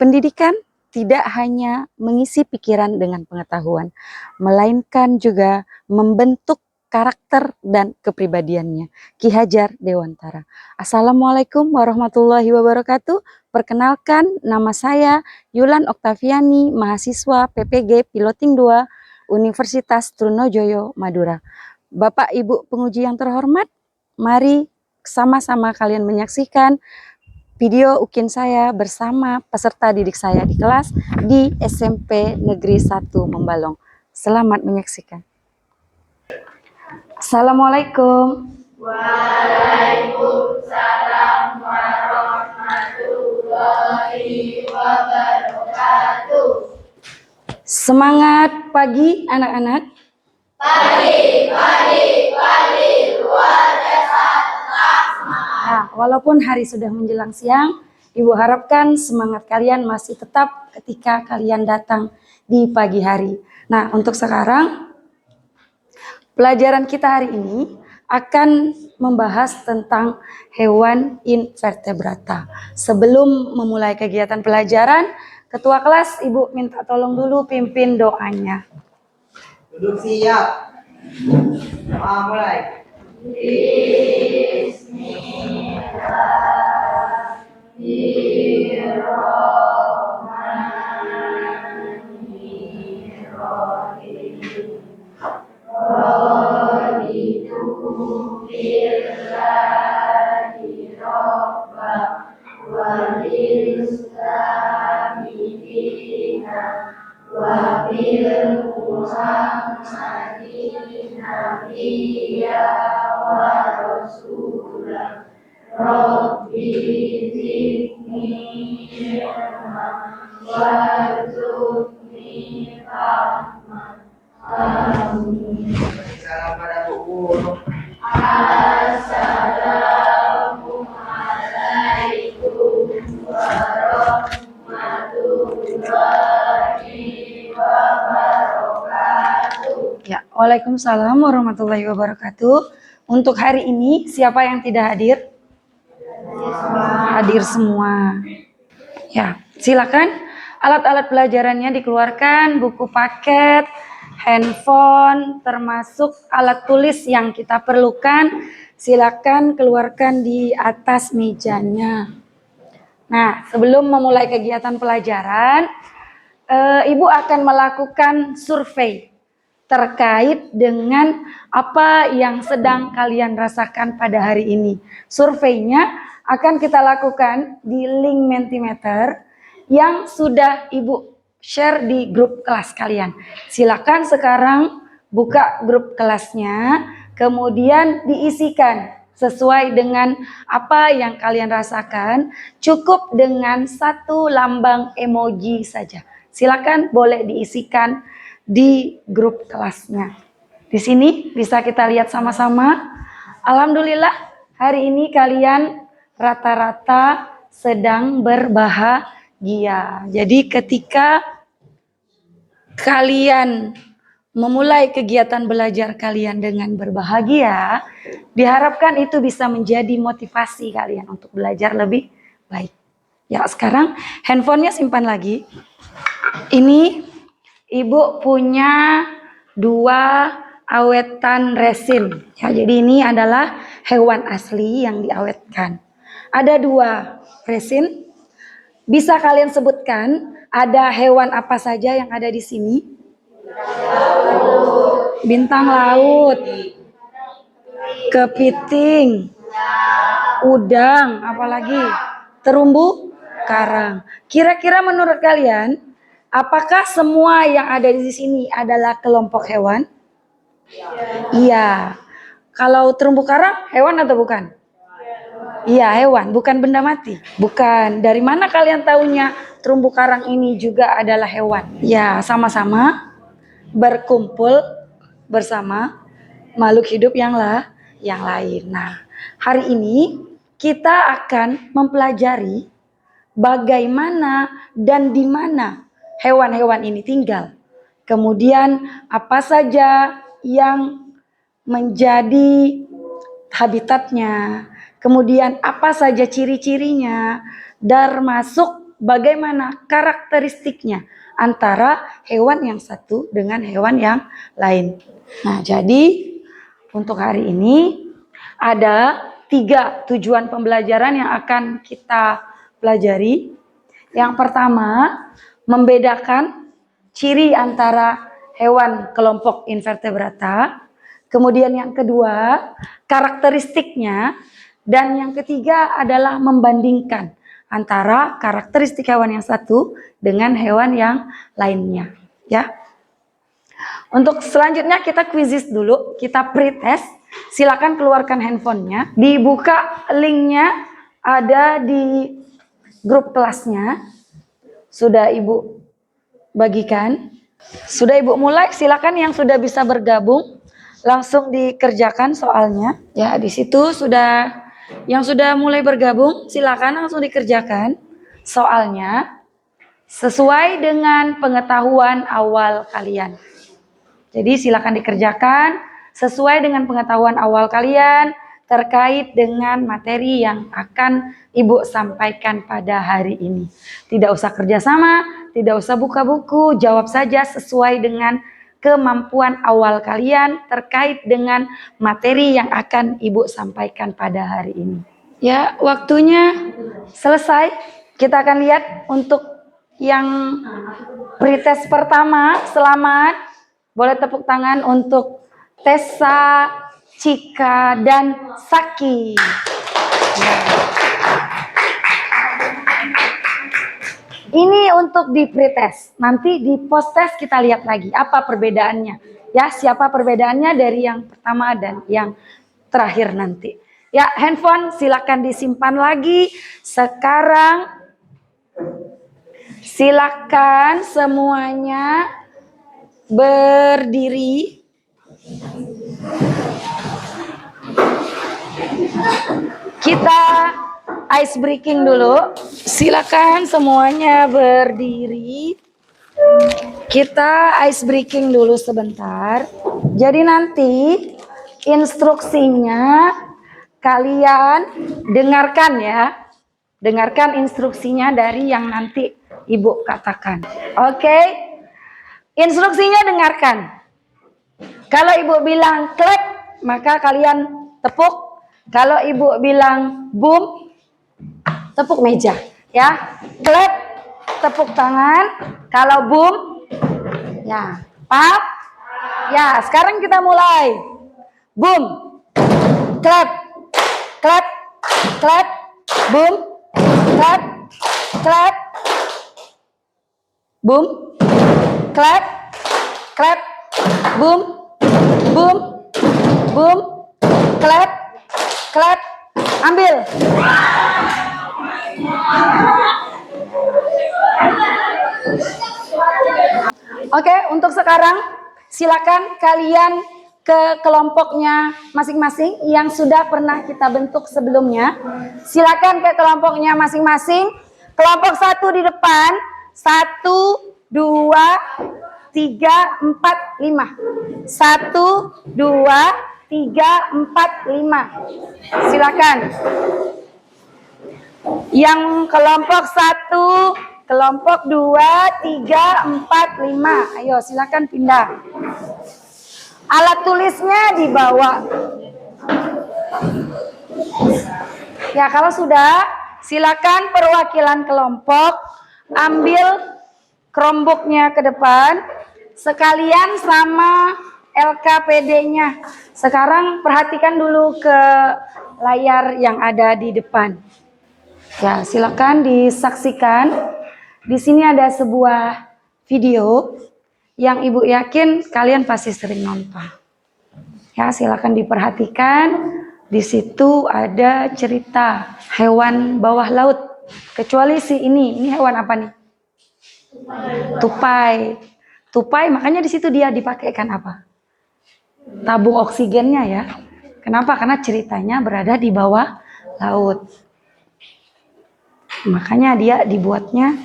Pendidikan tidak hanya mengisi pikiran dengan pengetahuan, melainkan juga membentuk karakter dan kepribadiannya. Ki Hajar Dewantara. Assalamualaikum warahmatullahi wabarakatuh. Perkenalkan, nama saya Yulan Oktaviani, mahasiswa PPG Piloting 2 Universitas Trunojoyo, Madura. Bapak Ibu penguji yang terhormat, mari sama-sama kalian menyaksikan video UKIN saya bersama peserta didik saya di kelas di SMP Negeri 1 Membalong. Selamat menyaksikan. Assalamualaikum. Waalaikumsalam warahmatullahi wabarakatuh. Semangat pagi anak-anak. Pagi, luar biasa. Nah, walaupun hari sudah menjelang siang, Ibu harapkan semangat kalian masih tetap ketika kalian datang di pagi hari. Nah, untuk sekarang, pelajaran kita hari ini akan membahas tentang hewan invertebrata. Sebelum memulai kegiatan pelajaran, Ketua kelas Ibu minta tolong dulu pimpin doanya. Duduk siap. Mulai. Salam pada Bu Guru. Ya, Waalaikumsalam warahmatullahi wabarakatuh. Untuk hari ini, siapa yang tidak hadir? Hadir semua. Ya, silakan alat-alat pelajarannya dikeluarkan, buku paket, handphone, termasuk alat tulis yang kita perlukan. Silakan keluarkan di atas mejanya. Nah, sebelum memulai kegiatan pelajaran, Ibu akan melakukan survei terkait dengan apa yang sedang kalian rasakan pada hari ini. Surveinya akan kita lakukan di link Mentimeter yang sudah Ibu share di grup kelas kalian. Silakan sekarang buka grup kelasnya, kemudian diisikan sesuai dengan apa yang kalian rasakan. Cukup dengan satu lambang emoji saja. Silakan boleh diisikan di grup kelasnya. Di sini bisa kita lihat sama-sama. Alhamdulillah hari ini kalian rata-rata sedang berbahagia. Jadi ketika kalian memulai kegiatan belajar kalian dengan berbahagia, diharapkan itu bisa menjadi motivasi kalian untuk belajar lebih baik. Ya, sekarang handphonenya simpan lagi. Ini Ibu punya 2 awetan resin. Ya, jadi ini adalah hewan asli yang diawetkan. Ada 2 resin. Bisa kalian sebutkan ada hewan apa saja yang ada di sini? Bintang laut, kepiting, udang, apalagi terumbu karang. Kira-kira menurut kalian, apakah semua yang ada di sini adalah kelompok hewan? Iya. Kalau terumbu karang hewan atau bukan? Iya, hewan, bukan benda mati. Bukan. Dari mana kalian taunya terumbu karang ini juga adalah hewan? Ya, sama-sama berkumpul bersama makhluk hidup yang lain. Nah, hari ini kita akan mempelajari bagaimana dan di mana hewan-hewan ini tinggal. Kemudian apa saja yang menjadi habitatnya. Kemudian apa saja ciri-cirinya, termasuk bagaimana karakteristiknya antara hewan yang satu dengan hewan yang lain. Nah, jadi untuk hari ini ada 3 tujuan pembelajaran yang akan kita pelajari. Yang pertama, membedakan ciri antara hewan kelompok invertebrata. Kemudian yang kedua, karakteristiknya. Dan yang ketiga adalah membandingkan antara karakteristik hewan yang satu dengan hewan yang lainnya. Ya. Untuk selanjutnya kita quizzes dulu, kita pretest. Silakan keluarkan handphonenya, dibuka linknya ada di grup kelasnya. Sudah Ibu bagikan. Sudah Ibu mulai, silakan yang sudah bisa bergabung langsung dikerjakan soalnya. Ya, di situ sudah yang sudah mulai bergabung, silakan langsung dikerjakan soalnya sesuai dengan pengetahuan awal kalian. Jadi silakan dikerjakan sesuai dengan pengetahuan awal kalian terkait dengan materi yang akan Ibu sampaikan pada hari ini. Tidak usah kerjasama, tidak usah buka buku, jawab saja sesuai dengan kemampuan awal kalian terkait dengan materi yang akan Ibu sampaikan pada hari ini. Ya, waktunya selesai. Kita akan lihat untuk yang pretest pertama. Selamat. Boleh tepuk tangan untuk Tessa, Cika, dan Saki. Ini untuk di pretest. Nanti di post test kita lihat lagi apa perbedaannya. Ya, siapa perbedaannya dari yang pertama dan yang terakhir nanti. Ya, handphone silakan disimpan lagi. Sekarang silakan semuanya berdiri. Kita ice breaking dulu. Silakan semuanya berdiri. Kita ice breaking dulu sebentar. Jadi nanti instruksinya kalian dengarkan ya. Dengarkan instruksinya dari yang nanti Ibu katakan. Oke? Instruksinya dengarkan. Kalau Ibu bilang klek, maka kalian tepuk. Kalau Ibu bilang boom, tepuk meja. Ya, klek, tepuk tangan. Kalau boom, ya, pap. Ya, sekarang kita mulai. Boom, klep, klep, klep, boom, klep, klep, boom, klep, klep, boom, boom, boom, klep, klep, ambil. Oke, untuk sekarang silakan kalian ke kelompoknya masing-masing yang sudah pernah kita bentuk sebelumnya. Silakan ke kelompoknya masing-masing. Kelompok 1 di depan. 1, 2, 3, 4, 5. 1, 2, 3, 4, 5. Silakan. Yang kelompok 1, kelompok 2, 3, 4, 5. Ayo silakan pindah. Alat tulisnya dibawa. Ya, kalau sudah, silakan perwakilan kelompok ambil Chromebook-nya ke depan sekalian sama LKPD-nya. Sekarang perhatikan dulu ke layar yang ada di depan. Ya, silakan disaksikan. Di sini ada sebuah video yang Ibu yakin kalian pasti sering nonton. Ya, silakan diperhatikan. Di situ ada cerita hewan bawah laut. Kecuali si ini hewan apa nih? Tupai. Tupai, makanya di situ dia dipakaikan apa? Tabung oksigennya ya. Kenapa? Karena ceritanya berada di bawah laut. Makanya dia dibuatnya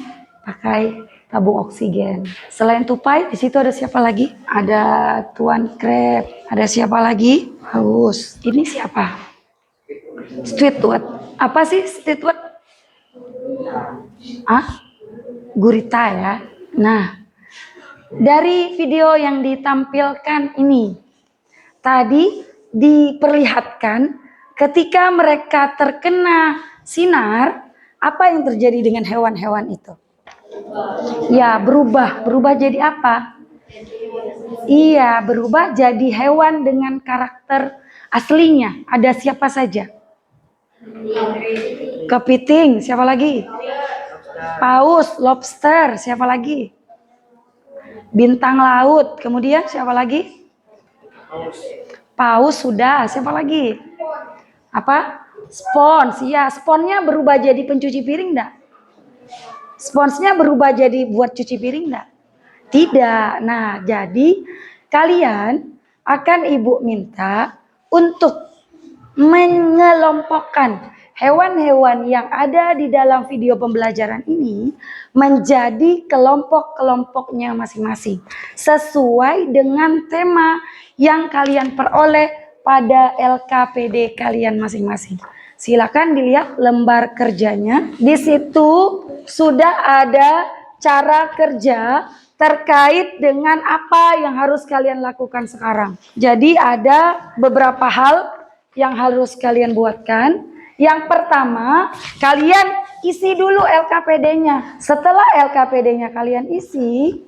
pakai tabung oksigen. Selain tupai, di situ ada siapa lagi? Ada Tuan Crab. Ada siapa lagi? Haus. Ini siapa? Squidward. Apa sih Squidward? Ah? gurita ya. Nah, dari video yang ditampilkan ini, tadi diperlihatkan ketika mereka terkena sinar, apa yang terjadi dengan hewan-hewan itu? Ya, berubah. Berubah jadi apa? Iya, berubah jadi hewan dengan karakter aslinya. Ada siapa saja? Kepiting, siapa lagi? Paus, lobster, siapa lagi? Bintang laut, kemudian siapa lagi? Paus sudah, siapa lagi? Apa? Spons, ya, sponsnya berubah jadi pencuci piring enggak? Sponsnya berubah jadi buat cuci piring enggak? Tidak. Nah, jadi kalian akan Ibu minta untuk mengelompokkan hewan-hewan yang ada di dalam video pembelajaran ini menjadi kelompok-kelompoknya masing-masing sesuai dengan tema yang kalian peroleh pada LKPD kalian masing-masing. Silakan dilihat lembar kerjanya. Di situ sudah ada cara kerja terkait dengan apa yang harus kalian lakukan sekarang. Jadi ada beberapa hal yang harus kalian buatkan. Yang pertama, kalian isi dulu LKPD-nya. Setelah LKPD-nya kalian isi,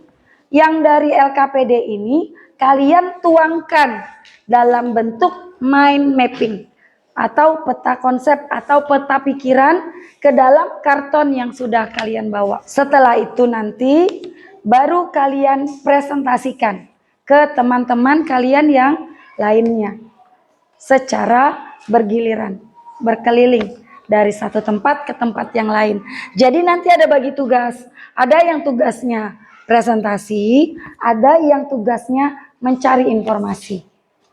yang dari LKPD ini kalian tuangkan dalam bentuk mind mapping atau peta konsep atau peta pikiran ke dalam karton yang sudah kalian bawa. Setelah itu nanti baru kalian presentasikan ke teman-teman kalian yang lainnya secara bergiliran, berkeliling dari satu tempat ke tempat yang lain. Jadi nanti ada bagi tugas, ada yang tugasnya presentasi, ada yang tugasnya mencari informasi.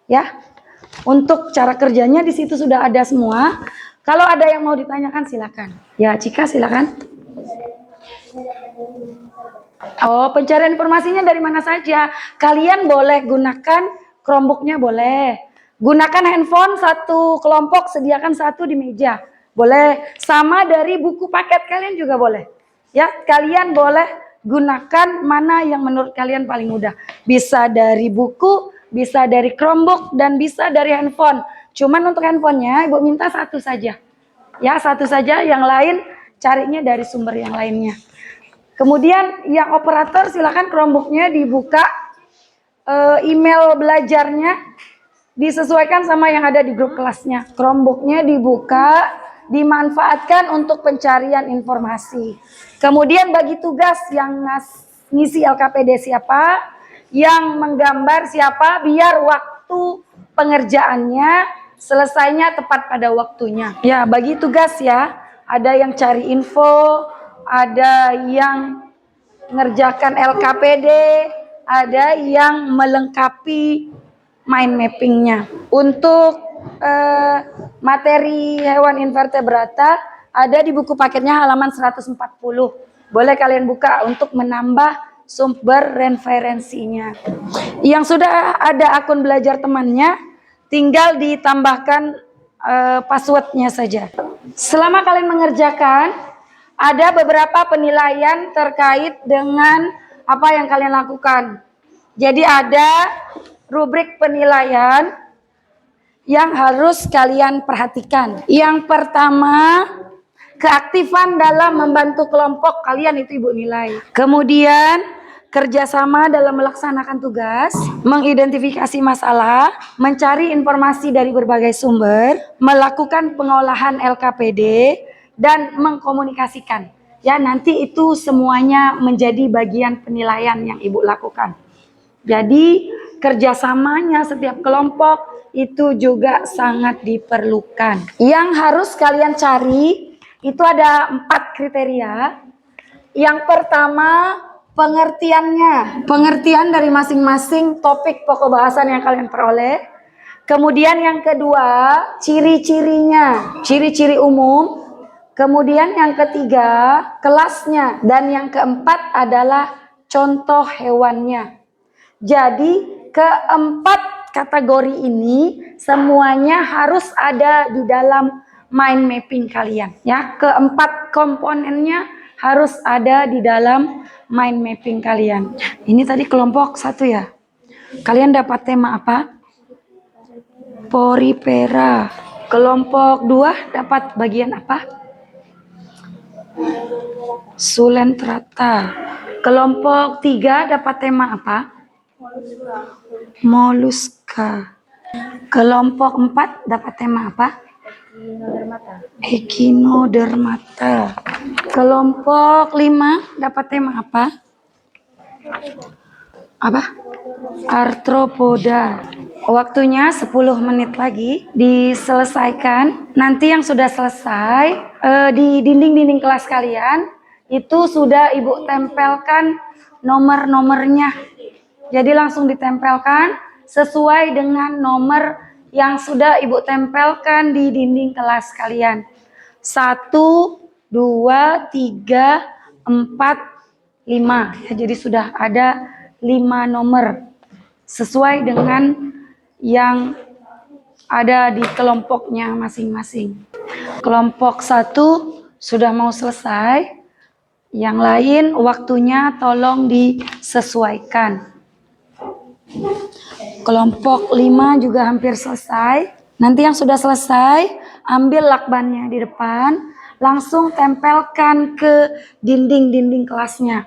Ya, untuk cara kerjanya di situ sudah ada semua. Kalau ada yang mau ditanyakan silakan. Ya, Cika silakan. Oh, pencarian informasinya dari mana saja? Kalian boleh gunakan Chromebook-nya boleh. Gunakan handphone satu kelompok, sediakan satu di meja. Boleh. Sama dari buku paket kalian juga boleh. Ya, kalian boleh gunakan mana yang menurut kalian paling mudah. Bisa dari buku, bisa dari Chromebook, dan bisa dari handphone. Cuman untuk handphonenya Ibu minta satu saja. Ya, satu saja, yang lain carinya dari sumber yang lainnya. Kemudian yang operator silakan Chromebook-nya dibuka, email belajarnya disesuaikan sama yang ada di grup kelasnya. Chromebook-nya dibuka, dimanfaatkan untuk pencarian informasi. Kemudian bagi tugas yang ngisi LKPD siapa, yang menggambar siapa, biar waktu pengerjaannya selesainya tepat pada waktunya. Ya, bagi tugas ya, ada yang cari info, ada yang ngerjakan LKPD, ada yang melengkapi mind mappingnya. Untuk materi hewan invertebrata ada di buku paketnya halaman 140. Boleh kalian buka untuk menambah sumber referensinya. Yang sudah ada akun belajar temannya, tinggal ditambahkan passwordnya saja. Selama kalian mengerjakan, ada beberapa penilaian terkait dengan apa yang kalian lakukan. Jadi ada rubrik penilaian yang harus kalian perhatikan. Yang pertama, keaktifan dalam membantu kelompok kalian itu Ibu nilai. Kemudian kerjasama dalam melaksanakan tugas, mengidentifikasi masalah, mencari informasi dari berbagai sumber, melakukan pengolahan LKPD, dan mengkomunikasikan. Ya, nanti itu semuanya menjadi bagian penilaian yang Ibu lakukan. Jadi kerjasamanya setiap kelompok itu juga sangat diperlukan. Yang harus kalian cari itu ada 4 kriteria. Yang pertama, pengertiannya. Pengertian dari masing-masing topik pokok bahasan yang kalian peroleh. Kemudian yang kedua, ciri-cirinya. Ciri-ciri umum. Kemudian yang ketiga, kelasnya. Dan yang keempat adalah contoh hewannya. Jadi keempat kategori ini semuanya harus ada di dalam mind mapping kalian. Ya, keempat komponennya harus ada di dalam mind mapping kalian. Ini tadi kelompok 1 ya. Kalian dapat tema apa? Porifera. Kelompok 2 dapat bagian apa? Sulentrata. Kelompok 3 dapat tema apa? Moluska. Kelompok 4 dapat tema apa? Echinodermata. Kelompok 5 dapat tema apa? Apa? Arthropoda. Waktunya 10 menit lagi diselesaikan. Nanti yang sudah selesai di dinding-dinding kelas kalian itu sudah Ibu tempelkan nomor-nomornya. Jadi langsung ditempelkan sesuai dengan nomor yang sudah Ibu tempelkan di dinding kelas kalian. 1, 2, 3, 4, 5. Ya, jadi sudah ada 5 nomor sesuai dengan yang ada di kelompoknya masing-masing. Kelompok 1 sudah mau selesai. Yang lain waktunya tolong disesuaikan. Kelompok 5 juga hampir selesai. Nanti yang sudah selesai, ambil lakbannya di depan, langsung tempelkan ke dinding-dinding kelasnya.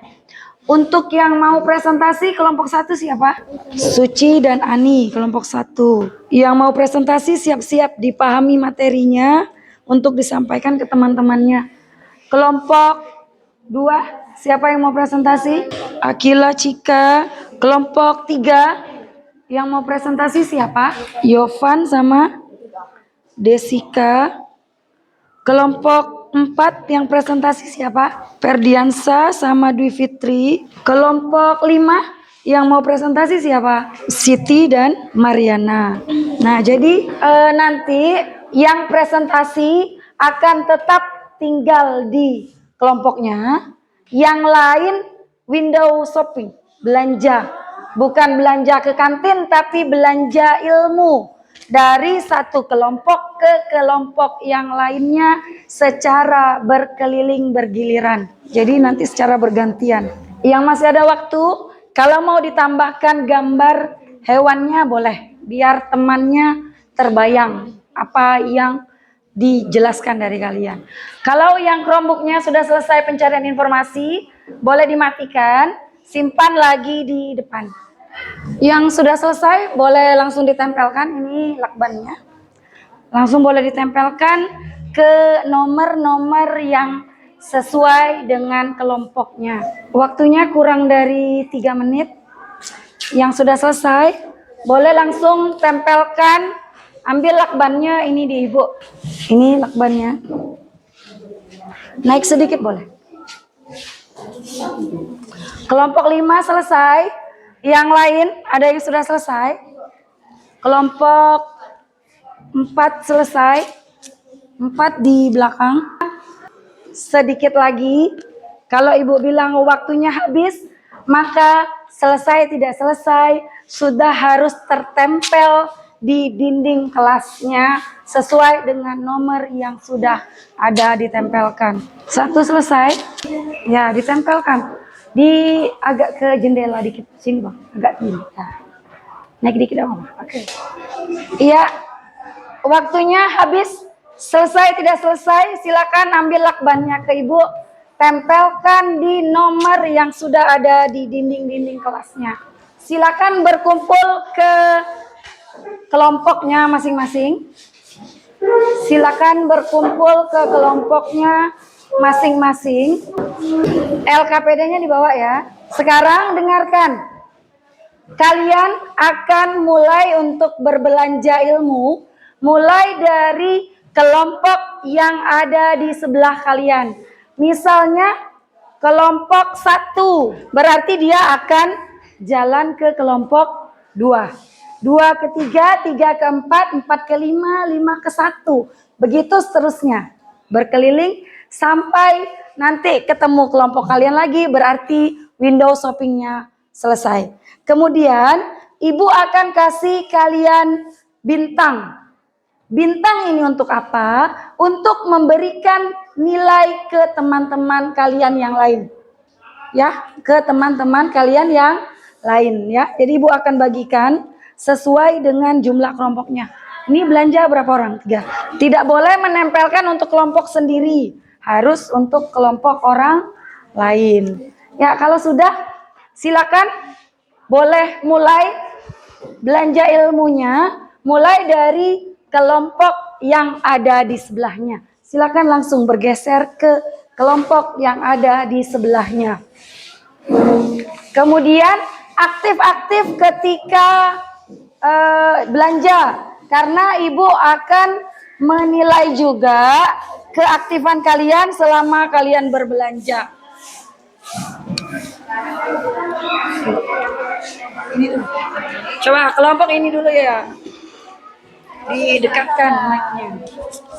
Untuk yang mau presentasi kelompok 1 siapa? Suci dan Ani, kelompok 1. Yang mau presentasi siap-siap dipahami materinya untuk disampaikan ke teman-temannya. Kelompok 2, siapa yang mau presentasi? Akila, Cika. Kelompok 3, yang mau presentasi siapa? Yovan sama Desika. Kelompok 4 yang presentasi siapa? Ferdiansa sama Dwi Fitri. Kelompok 5 yang mau presentasi siapa? Siti dan Mariana. Nah, jadi nanti yang presentasi akan tetap tinggal di kelompoknya. Yang lain window shopping, belanja. Bukan belanja ke kantin, tapi belanja ilmu. Dari satu kelompok ke kelompok yang lainnya secara berkeliling bergiliran. Jadi nanti secara bergantian. Yang masih ada waktu, kalau mau ditambahkan gambar hewannya boleh. Biar temannya terbayang apa yang dijelaskan dari kalian. Kalau yang Chromebooknya sudah selesai pencarian informasi, boleh dimatikan, simpan lagi di depan. Yang sudah selesai boleh langsung ditempelkan, ini lakbannya. Langsung boleh ditempelkan ke nomor-nomor yang sesuai dengan kelompoknya. Waktunya kurang dari 3 menit. Yang sudah selesai boleh langsung tempelkan, ambil lakbannya ini di Ibu. Ini lakbannya. Naik sedikit boleh. Kelompok 5 selesai. Yang lain ada yang sudah selesai? Kelompok 4 selesai. 4 di belakang. Sedikit lagi. Kalau Ibu bilang waktunya habis, maka selesai tidak selesai sudah harus tertempel di dinding kelasnya sesuai dengan nomor yang sudah ada ditempelkan. 1 selesai, ya ditempelkan. Di agak ke jendela dikit sini Bang, agak tinggi. Nah, naik dikit dong. Oke. Iya, waktunya habis. Selesai tidak selesai, silakan ambil lakbannya ke Ibu, tempelkan di nomor yang sudah ada di dinding-dinding kelasnya. Silakan berkumpul ke kelompoknya masing-masing. Silakan berkumpul ke kelompoknya masing-masing. LKPD-nya dibawa ya. Sekarang dengarkan. Kalian akan mulai untuk berbelanja ilmu mulai dari kelompok yang ada di sebelah kalian. Misalnya kelompok 1, berarti dia akan jalan ke kelompok 2. 2 ke 3, 3 ke 4, 4 ke 5, 5 ke 1. Begitu seterusnya. Berkeliling sampai nanti ketemu kelompok kalian lagi, berarti window shoppingnya selesai. Kemudian Ibu akan kasih kalian bintang. Bintang ini untuk apa? Untuk memberikan nilai ke teman-teman kalian yang lain. Ya, ke teman-teman kalian yang lain ya. Jadi Ibu akan bagikan sesuai dengan jumlah kelompoknya. Ini belanja berapa orang? 3. Tidak boleh menempelkan untuk kelompok sendiri. Harus untuk kelompok orang lain. Ya, kalau sudah silakan boleh mulai belanja ilmunya, mulai dari kelompok yang ada di sebelahnya. Silakan langsung bergeser ke kelompok yang ada di sebelahnya. Kemudian aktif-aktif ketika belanja, karena Ibu akan menilai juga keaktifan kalian selama kalian berbelanja. Ini dulu. Coba kelompok ini dulu ya. Didekatkan mic-nya.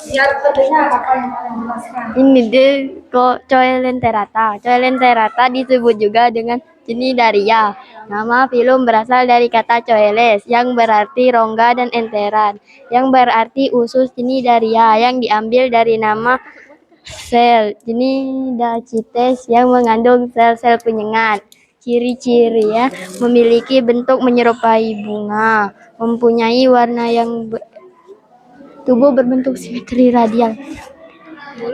Biar terdengar apa yang kalian jelaskan. Ini deh kok Coelenterata. Coelenterata disebut juga dengan Cnidaria. Nama filum berasal dari kata coeles yang berarti rongga dan enteran yang berarti usus Cnidaria yang diambil dari nama sel Cnidacites yang mengandung sel-sel penyengat. Ciri-ciri ya, memiliki bentuk menyerupai bunga, mempunyai warna yang tubuh berbentuk simetri radial.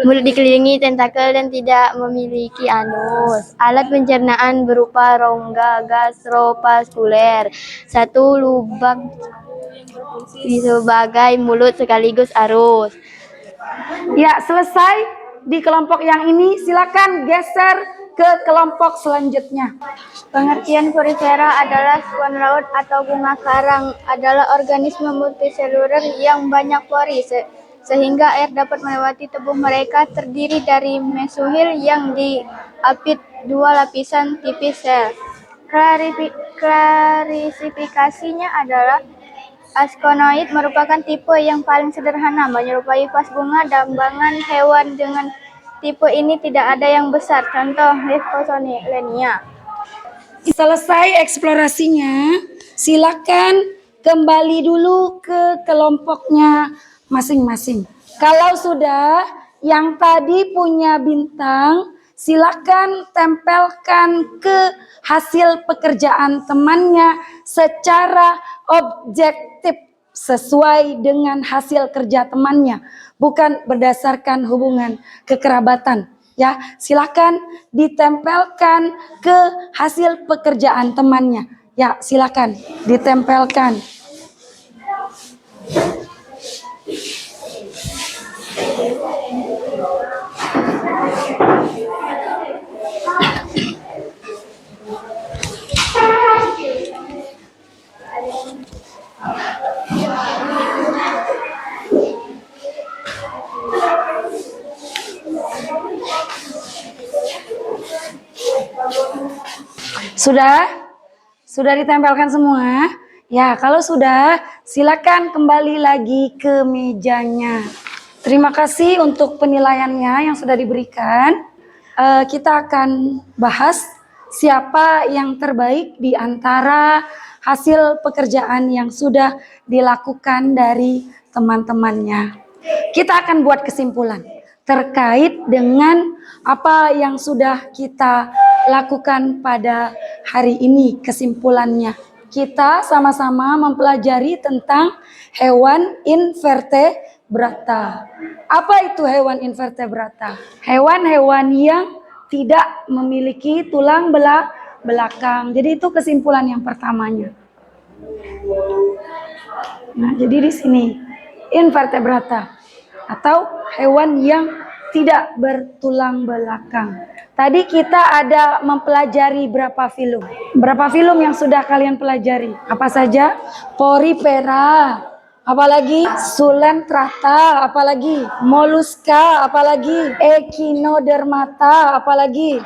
Mulut dikelilingi tentakel dan tidak memiliki anus. Alat pencernaan berupa rongga gastrovaskuler. Satu lubang sebagai mulut sekaligus arus. Ya, selesai di kelompok yang ini. Silakan geser ke kelompok selanjutnya. Pengertian Porifera adalah swan laut atau bunga karang adalah organisme multiseluler yang banyak pori sehingga air dapat melewati tubuh mereka. Terdiri dari mesohil yang diapit 2 lapisan tipis sel. Klasifikasinya adalah askonoid merupakan tipe yang paling sederhana, menyerupai vas bunga. Dambangan hewan dengan tipe ini tidak ada yang besar, contoh Leucosolenia. Selesai eksplorasinya, silakan kembali dulu ke kelompoknya masing-masing. Kalau sudah, yang tadi punya bintang, silakan tempelkan ke hasil pekerjaan temannya secara objektif sesuai dengan hasil kerja temannya, bukan berdasarkan hubungan kekerabatan. Ya, silakan ditempelkan ke hasil pekerjaan temannya. Ya, silakan ditempelkan. Sudah? Sudah ditempelkan semua? Ya, kalau sudah, silakan kembali lagi ke mejanya. Terima kasih untuk penilaiannya yang sudah diberikan. Kita akan bahas siapa yang terbaik di antara hasil pekerjaan yang sudah dilakukan dari teman-temannya. Kita akan buat kesimpulan terkait dengan apa yang sudah kita lakukan pada hari ini. Kesimpulannya, kita sama-sama mempelajari tentang hewan invertebrata. Apa itu hewan invertebrata? Hewan-hewan yang tidak memiliki tulang belakang. Jadi itu kesimpulan yang pertamanya. Nah, jadi di sini invertebrata atau hewan yang tidak bertulang belakang. Tadi kita ada mempelajari berapa filum? Berapa filum yang sudah kalian pelajari? Apa saja? Porifera, apalagi Coelenterata, apalagi Mollusca, apalagi Echinodermata, apalagi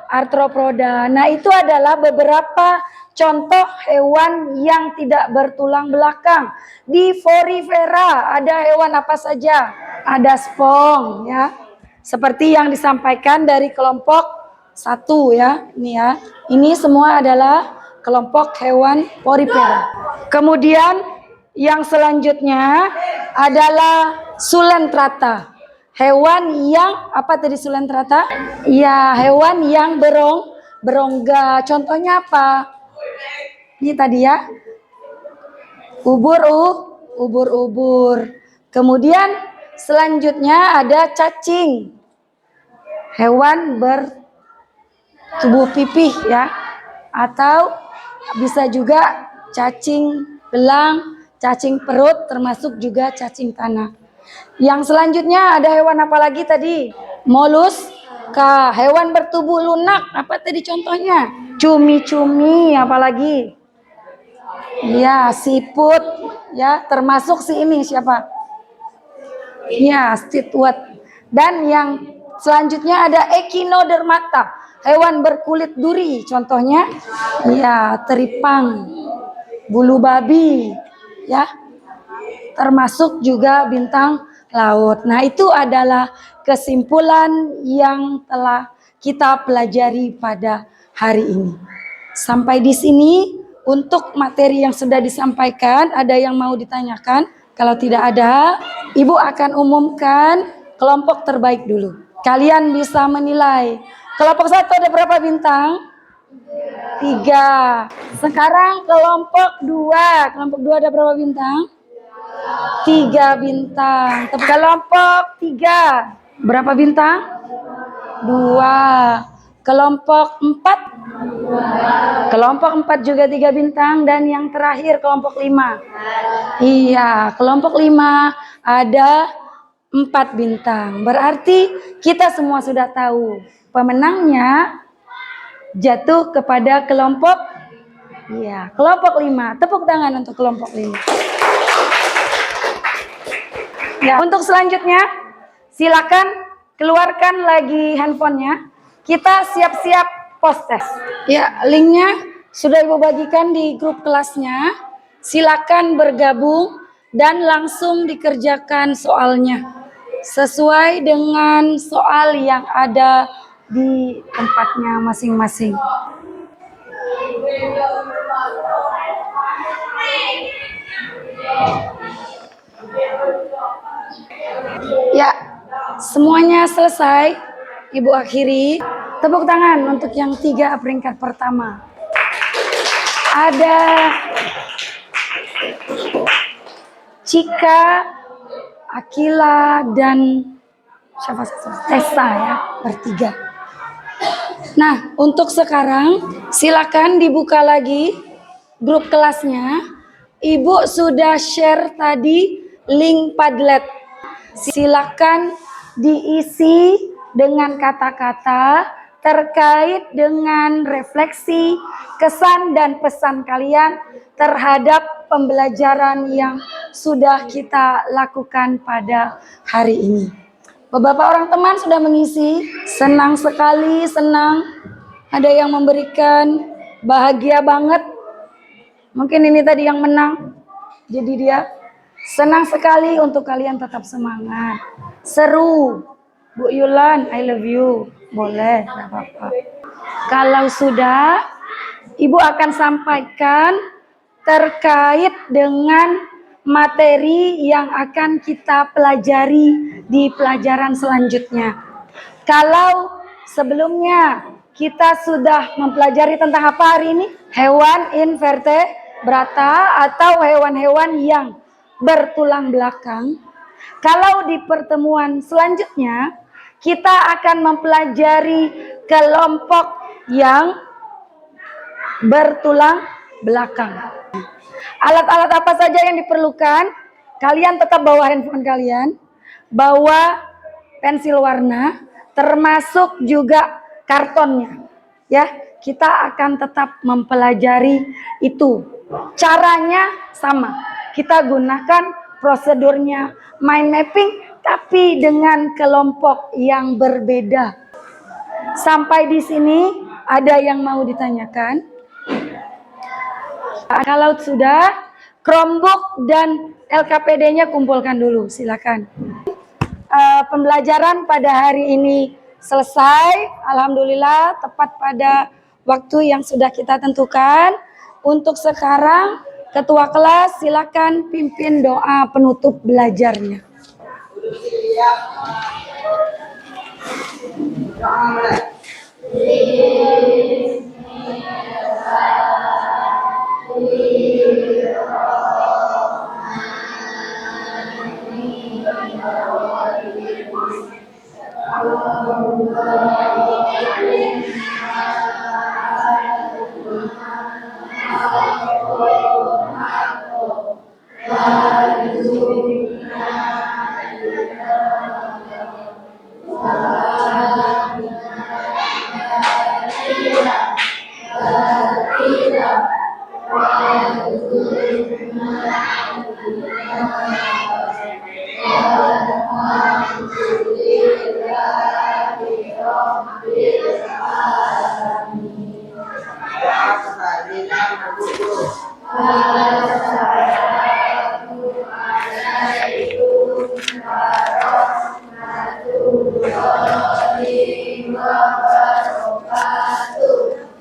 Arthropoda. Nah, itu adalah beberapa contoh hewan yang tidak bertulang belakang. Di Porifera ada hewan apa saja? Ada spong ya. Seperti yang disampaikan dari kelompok 1 ya. Ini ya. Ini semua adalah kelompok hewan Porifera. Kemudian yang selanjutnya adalah Coelenterata. Hewan yang apa tadi Sulentrata? Iya, hewan yang berongga. Contohnya apa? Ini tadi ya. Ubur-ubur. Kemudian selanjutnya ada cacing. Hewan bertubuh pipih ya. Atau bisa juga cacing belang, cacing perut, termasuk juga cacing tanah. Yang selanjutnya ada hewan apa lagi tadi? Moluska, hewan bertubuh lunak. Apa tadi contohnya? Cumi-cumi, apalagi? Ya, siput. Ya, termasuk si ini siapa? Ya, squidward. Dan yang selanjutnya ada echinodermata, hewan berkulit duri. Contohnya, ya, teripang, bulu babi, ya. Termasuk juga bintang laut. Nah, itu adalah kesimpulan yang telah kita pelajari pada hari ini. Sampai di sini untuk materi yang sudah disampaikan, ada yang mau ditanyakan? Kalau tidak ada, Ibu akan umumkan kelompok terbaik dulu. Kalian bisa menilai. Kelompok 1 ada berapa bintang? 3. Sekarang kelompok 2. Kelompok 2 ada berapa bintang? 3 bintang. Kelompok 3 berapa bintang? 2. Kelompok 4? Kelompok 4 juga 3 bintang. Dan yang terakhir kelompok 5? Iya, kelompok 5 ada 4 bintang. Berarti kita semua sudah tahu pemenangnya jatuh kepada kelompok, iya, kelompok 5. Tepuk tangan untuk kelompok 5. Ya, untuk selanjutnya silakan keluarkan lagi handphonenya. Kita siap-siap post test. Ya, linknya sudah Ibu bagikan di grup kelasnya. Silakan bergabung dan langsung dikerjakan soalnya sesuai dengan soal yang ada di tempatnya masing-masing. Ya, semuanya selesai. Ibu akhiri. Tepuk tangan untuk yang 3 peringkat pertama. Ada Cika, Akila, dan siapa? Tessa ya, bertiga. Nah, untuk sekarang silakan dibuka lagi grup kelasnya. Ibu sudah share tadi link Padlet. Silakan diisi dengan kata-kata terkait dengan refleksi, kesan dan pesan kalian terhadap pembelajaran yang sudah kita lakukan pada hari ini. Beberapa orang teman sudah mengisi, senang sekali, senang. Ada yang memberikan bahagia banget. Mungkin ini tadi yang menang. Jadi dia senang sekali untuk kalian tetap semangat. Seru. Bu Yulan, I love you. Boleh, tidak apa-apa. Kalau sudah, Ibu akan sampaikan terkait dengan materi yang akan kita pelajari di pelajaran selanjutnya. Kalau sebelumnya kita sudah mempelajari tentang apa hari ini? Hewan invertebrata atau hewan-hewan yang bertulang belakang. Kalau di pertemuan selanjutnya kita akan mempelajari kelompok yang bertulang belakang. Alat-alat apa saja yang diperlukan? Kalian tetap bawa handphone kalian, bawa pensil warna, termasuk juga kartonnya. Ya, kita akan tetap mempelajari itu. Caranya sama. Kita gunakan prosedurnya mind mapping, tapi dengan kelompok yang berbeda. Sampai di sini ada yang mau ditanyakan? Kalau sudah, Chromebook dan LKPD-nya kumpulkan dulu, silakan. Pembelajaran pada hari ini selesai, alhamdulillah tepat pada waktu yang sudah kita tentukan. Untuk sekarang, ketua kelas silakan pimpin doa penutup belajarnya. Doa mulai. Doa kebajikan berguru.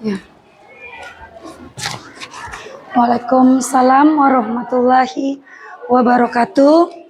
Ya. Waalaikumsalam warahmatullahi wabarakatuh.